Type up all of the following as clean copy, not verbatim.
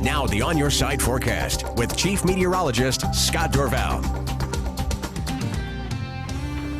Now the On Your Side forecast with Chief Meteorologist Scott Dorval.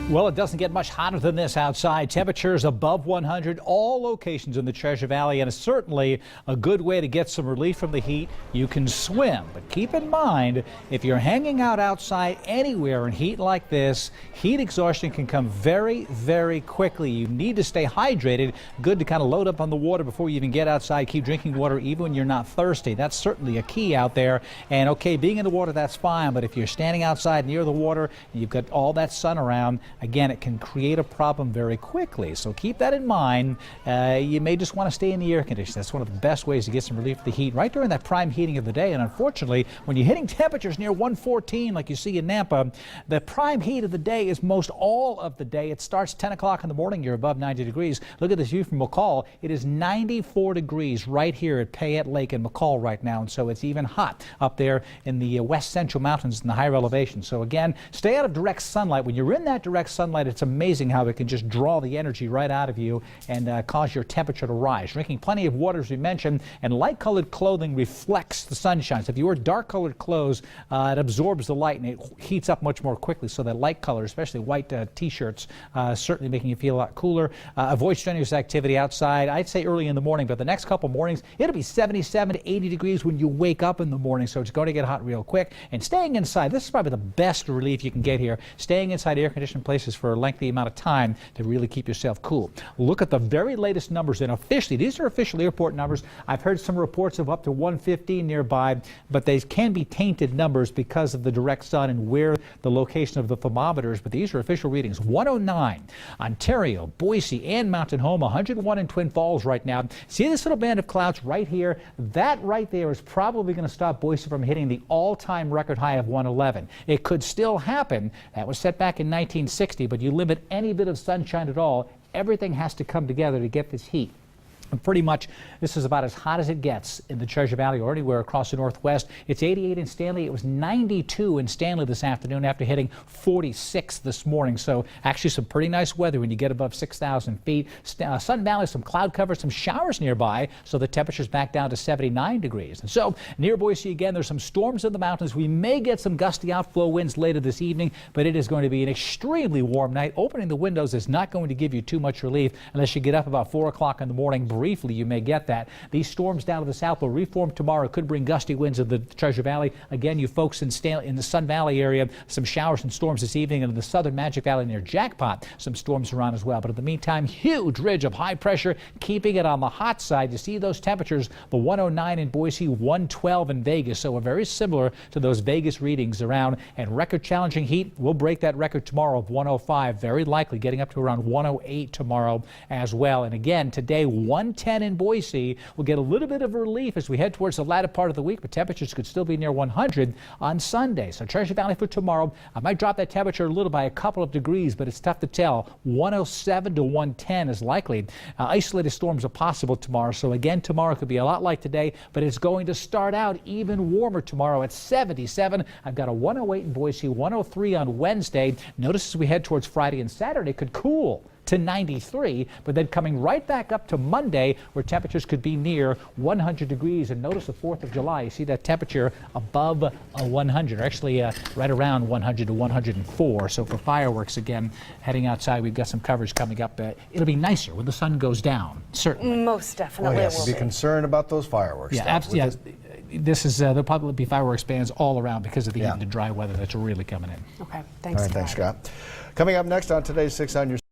Well, it doesn't get much hotter than this outside. Temperatures above 100, all locations in the Treasure Valley, and it's certainly a good way to get some relief from the heat. You can swim, but keep in mind, if you're hanging out outside anywhere in heat like this, heat exhaustion can come very, very quickly. You need to stay hydrated. Good to kind of load up on the water before you even get outside. Keep drinking water even when you're not thirsty. That's certainly a key out there. And okay, being in the water, that's fine, but if you're standing outside near the water and you've got all that sun around, again, it can create a problem very quickly. So keep that in mind. You may just want to stay in the air conditioning. That's one of the best ways to get some relief of the heat right during that prime heating of the day. And unfortunately, when you're hitting temperatures near 114 like you see in Nampa, the prime heat of the day is most all of the day. It starts 10 o'clock in the morning. You're above 90 degrees. Look at this view from McCall. It is 94 degrees right here at Payette Lake in McCall right now. And so it's even hot up there in the west central mountains in the higher elevation. So again, stay out of direct sunlight. When you're in that direct sunlight, it's amazing how it can just draw the energy right out of you and cause your temperature to rise. Drinking plenty of water, as we mentioned, and light-colored clothing reflects the sunshine. So if you wear dark-colored clothes, it absorbs the light and it heats up much more quickly. So that light color, especially white T-shirts, certainly making you feel a lot cooler. Avoid strenuous activity outside. I'd say early in the morning, but the next couple mornings, it'll be 77 to 80 degrees when you wake up in the morning. So it's going to get hot real quick. And staying inside, this is probably the best relief you can get here. Staying inside air-conditioned places for a lengthy amount of time to really keep yourself cool. Look at the very latest numbers, and officially, these are official airport numbers. I've heard some reports of up to 115 nearby, but they can be tainted numbers because of the direct sun and where the location of the thermometers, but these are official readings. 109, Ontario, Boise, and Mountain Home, 101 in Twin Falls right now. See this little band of clouds right here? That right there is probably going to stop Boise from hitting the all-time record high of 111. It could still happen. That was set back in 1960, but you limit any bit of sunshine at all, everything has to come together to get this heat. And pretty much, this is about as hot as it gets in the Treasure Valley or anywhere across the Northwest. It's 88 in Stanley. It was 92 in Stanley this afternoon after hitting 46 this morning. So actually some pretty nice weather when you get above 6,000 feet. Sun Valley, some cloud cover, some showers nearby. So the temperature's back down to 79 degrees. And so near Boise again, there's some storms in the mountains. We may get some gusty outflow winds later this evening, but it is going to be an extremely warm night. Opening the windows is not going to give you too much relief unless you get up about 4 o'clock in the morning. Briefly, you may get that. These storms down to the south will reform tomorrow. Could bring gusty winds of the Treasure Valley. Again, you folks in the Sun Valley area, some showers and storms this evening, and in the southern Magic Valley near Jackpot, some storms around as well. But in the meantime, huge ridge of high pressure, keeping it on the hot side. You see those temperatures, the 109 in Boise, 112 in Vegas. So we're very similar to those Vegas readings around, and record challenging heat. We'll break that record tomorrow of 105, very likely getting up to around 108 tomorrow as well. And again, today, 110 in Boise. We'll get a little bit of relief as we head towards the latter part of the week, but temperatures could still be near 100 on Sunday. So Treasure Valley for tomorrow, I might drop that temperature a little by a couple of degrees, but it's tough to tell. 107 to 110 is likely. Isolated storms are possible tomorrow. So again, tomorrow could be a lot like today, but it's going to start out even warmer tomorrow at 77. I've got a 108 in Boise, 103 on Wednesday. Notice as we head towards Friday and Saturday, it could cool to 93, but then coming right back up to Monday where temperatures could be near 100 degrees. And notice the 4th of July, you see that temperature above 100, actually right around 100 to 104. So for fireworks, again, heading outside, we've got some coverage coming up. It'll be nicer when the sun goes down, certainly. Most definitely. Oh, yes, be concerned about those fireworks. Yeah, absolutely. This is there'll probably be fireworks bans all around because of the dry weather that's really coming in. Okay, thanks. All right, thanks, Scott. Coming up next on today's 6 on Your